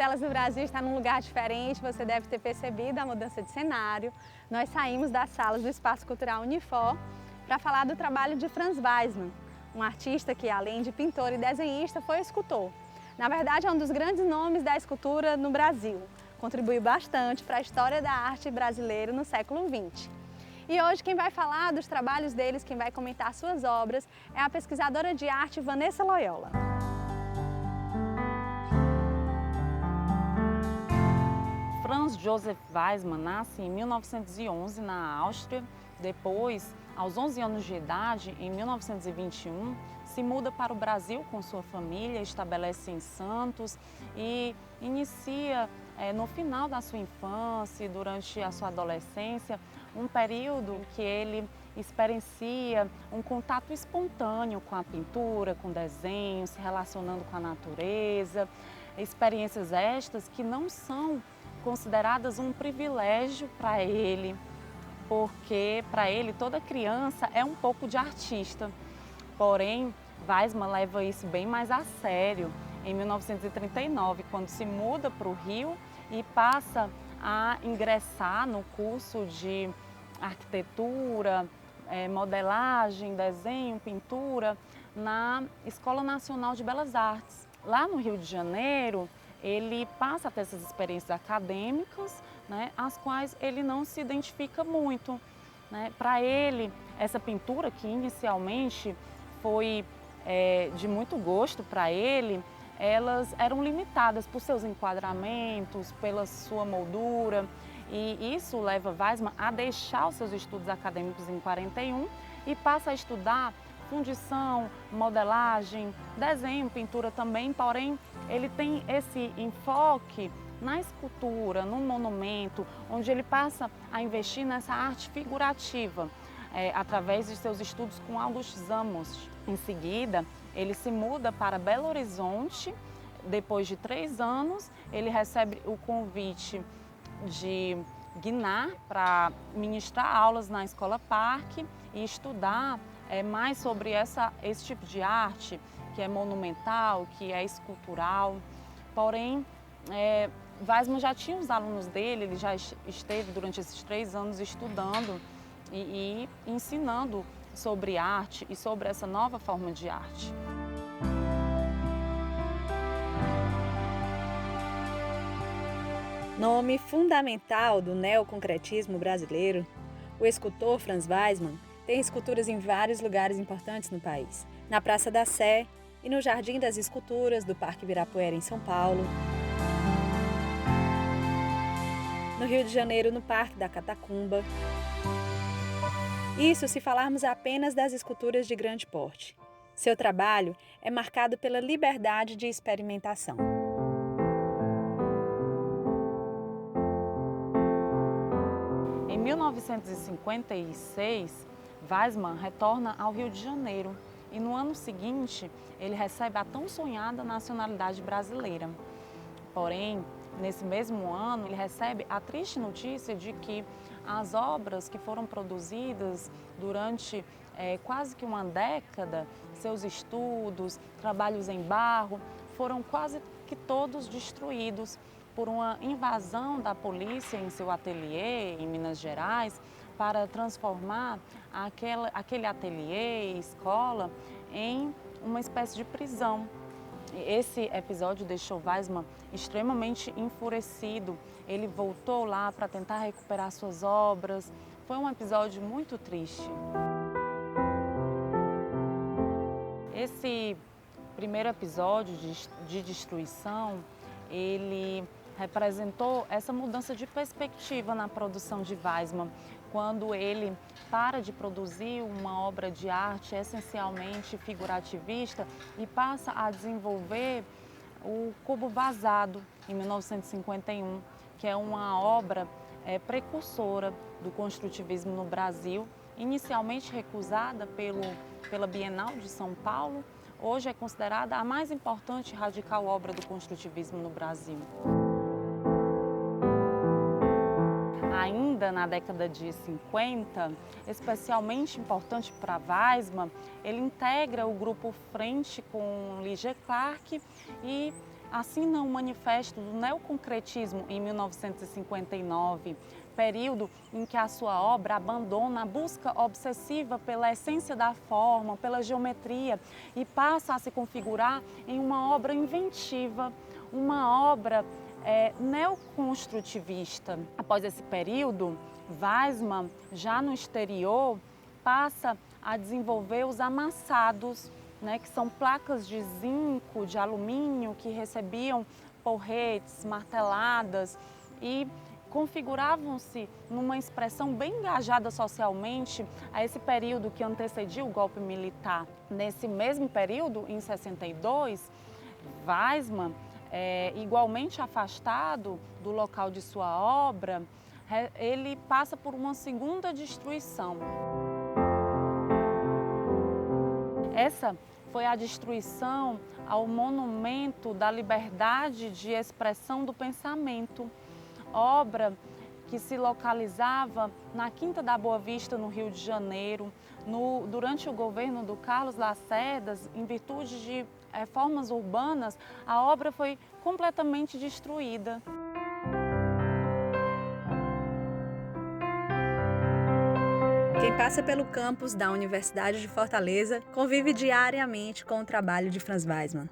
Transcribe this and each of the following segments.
Telas do Brasil está num lugar diferente, você deve ter percebido a mudança de cenário. Nós saímos das salas do Espaço Cultural Unifor para falar do trabalho de Franz Weismann, um artista que, além de pintor e desenhista, foi escultor. Na verdade, é um dos grandes nomes da escultura no Brasil. Contribuiu bastante para a história da arte brasileira no século XX. E hoje quem vai falar dos trabalhos deles, quem vai comentar suas obras, é a pesquisadora de arte Vanessa Loyola. Franz Josef Weismann nasce em 1911 na Áustria. Depois, aos 11 anos de idade, em 1921, se muda para o Brasil com sua família, estabelece em Santos e inicia, no final da sua infância e durante a sua adolescência, um período em que ele experiencia um contato espontâneo com a pintura, com desenho, se relacionando com a natureza, experiências estas que não são consideradas um privilégio para ele, porque para ele toda criança é um pouco de artista. Porém, Weismann leva isso bem mais a sério em 1939, quando se muda para o Rio e passa a ingressar no curso de arquitetura, modelagem, desenho, pintura na Escola Nacional de Belas Artes. Lá no Rio de Janeiro, ele passa a ter essas experiências acadêmicas, né, as quais ele não se identifica muito, né? Para ele, essa pintura que inicialmente foi de muito gosto para ele, elas eram limitadas por seus enquadramentos, pela sua moldura, e isso leva Weismann a deixar os seus estudos acadêmicos em 41 e passa a estudar fundição, modelagem, desenho, pintura também, porém ele tem esse enfoque na escultura, no monumento, onde ele passa a investir nessa arte figurativa, através de seus estudos com August Samos. Em seguida, ele se muda para Belo Horizonte. Depois de 3 anos, ele recebe o convite de Guinar para ministrar aulas na Escola Parque e estudar mais sobre esse tipo de arte, que é monumental, que é escultural. Porém, Weismann já tinha os alunos dele, ele já esteve durante esses 3 anos estudando e ensinando sobre arte e sobre essa nova forma de arte. Nome fundamental do neoconcretismo brasileiro, o escultor Franz Weismann tem esculturas em vários lugares importantes no país. Na Praça da Sé e no Jardim das Esculturas do Parque Ibirapuera, em São Paulo. No Rio de Janeiro, no Parque da Catacumba. Isso se falarmos apenas das esculturas de grande porte. Seu trabalho é marcado pela liberdade de experimentação. Em 1956, Weismann retorna ao Rio de Janeiro e no ano seguinte ele recebe a tão sonhada nacionalidade brasileira. Porém, nesse mesmo ano, ele recebe a triste notícia de que as obras que foram produzidas durante quase que uma década, seus estudos, trabalhos em barro, foram quase que todos destruídos por uma invasão da polícia em seu ateliê em Minas Gerais para transformar aquele ateliê e escola em uma espécie de prisão. Esse episódio deixou Weismann extremamente enfurecido. Ele voltou lá para tentar recuperar suas obras. Foi um episódio muito triste. Esse primeiro episódio de destruição, ele representou essa mudança de perspectiva na produção de Weismann, quando ele para de produzir uma obra de arte essencialmente figurativista e passa a desenvolver o cubo vazado, em 1951, que é uma obra precursora do construtivismo no Brasil, inicialmente recusada pela Bienal de São Paulo, hoje é considerada a mais importante e radical obra do construtivismo no Brasil. Ainda na década de 50, especialmente importante para Weismann, ele integra o grupo Frente com Ligia Clark e assina um manifesto do neoconcretismo em 1959, período em que a sua obra abandona a busca obsessiva pela essência da forma, pela geometria e passa a se configurar em uma obra inventiva, uma obra neoconstrutivista. Após esse período, Weissmann, já no exterior, passa a desenvolver os amassados, que são placas de zinco, de alumínio, que recebiam porretes, marteladas e configuravam-se numa expressão bem engajada socialmente a esse período que antecedia o golpe militar. Nesse mesmo período, em 62, Weissmann, igualmente afastado do local de sua obra, ele passa por uma segunda destruição. Essa foi a destruição ao monumento da liberdade de expressão do pensamento, obra que se localizava na Quinta da Boa Vista, no Rio de Janeiro, durante o governo do Carlos Lacerdas, em virtude de reformas urbanas, a obra foi completamente destruída. Quem passa pelo campus da Universidade de Fortaleza convive diariamente com o trabalho de Franz Weissmann.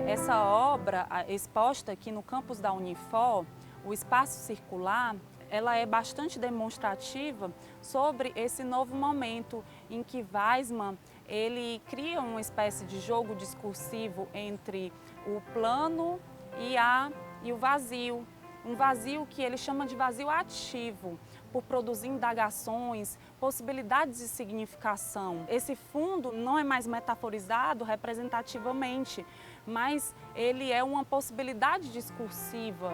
Essa obra exposta aqui no campus da Unifor, o espaço circular, ela é bastante demonstrativa sobre esse novo momento em que Weissmann ele cria uma espécie de jogo discursivo entre o plano e o vazio. Um vazio que ele chama de vazio ativo, por produzir indagações, possibilidades de significação. Esse fundo não é mais metaforizado representativamente, mas ele é uma possibilidade discursiva.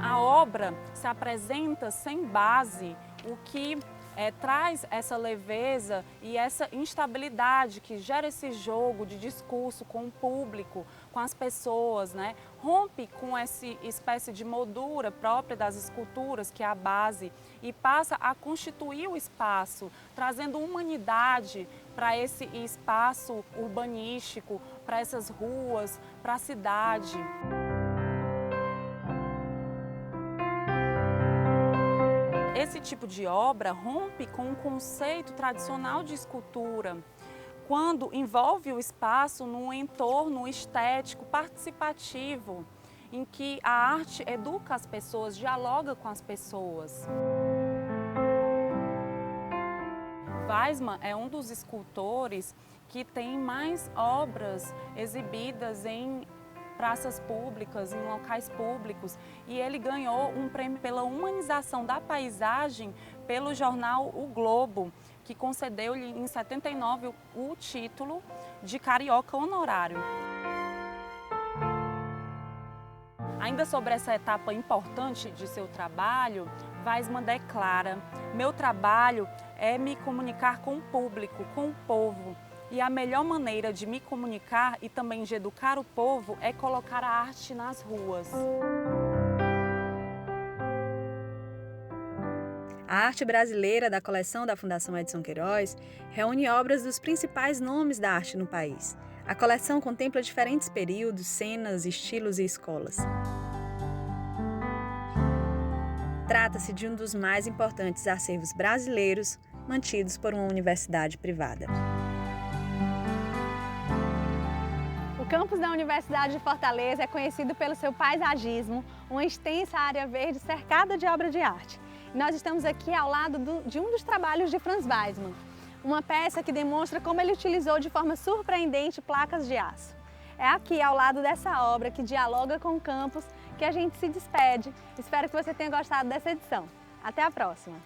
A obra se apresenta sem base, o que traz essa leveza e essa instabilidade que gera esse jogo de discurso com o público, com as pessoas, rompe com essa espécie de moldura própria das esculturas, que é a base, e passa a constituir o espaço, trazendo humanidade para esse espaço urbanístico, para essas ruas, para a cidade. Esse tipo de obra rompe com o conceito tradicional de escultura, quando envolve o espaço num entorno estético participativo, em que a arte educa as pessoas, dialoga com as pessoas. Weissmann é um dos escultores que tem mais obras exibidas em praças públicas, em locais públicos, e ele ganhou um prêmio pela humanização da paisagem pelo jornal O Globo, que concedeu-lhe em 79 o título de carioca honorário. Ainda sobre essa etapa importante de seu trabalho, Weissmann declara: "Meu trabalho é me comunicar com o público, com o povo. E a melhor maneira de me comunicar e também de educar o povo é colocar a arte nas ruas." A arte brasileira da coleção da Fundação Edson Queiroz reúne obras dos principais nomes da arte no país. A coleção contempla diferentes períodos, cenas, estilos e escolas. Trata-se de um dos mais importantes acervos brasileiros mantidos por uma universidade privada. O campus da Universidade de Fortaleza é conhecido pelo seu paisagismo, uma extensa área verde cercada de obra de arte. Nós estamos aqui ao lado de um dos trabalhos de Franz Weissmann, uma peça que demonstra como ele utilizou de forma surpreendente placas de aço. É aqui, ao lado dessa obra que dialoga com o campus, que a gente se despede. Espero que você tenha gostado dessa edição. Até a próxima!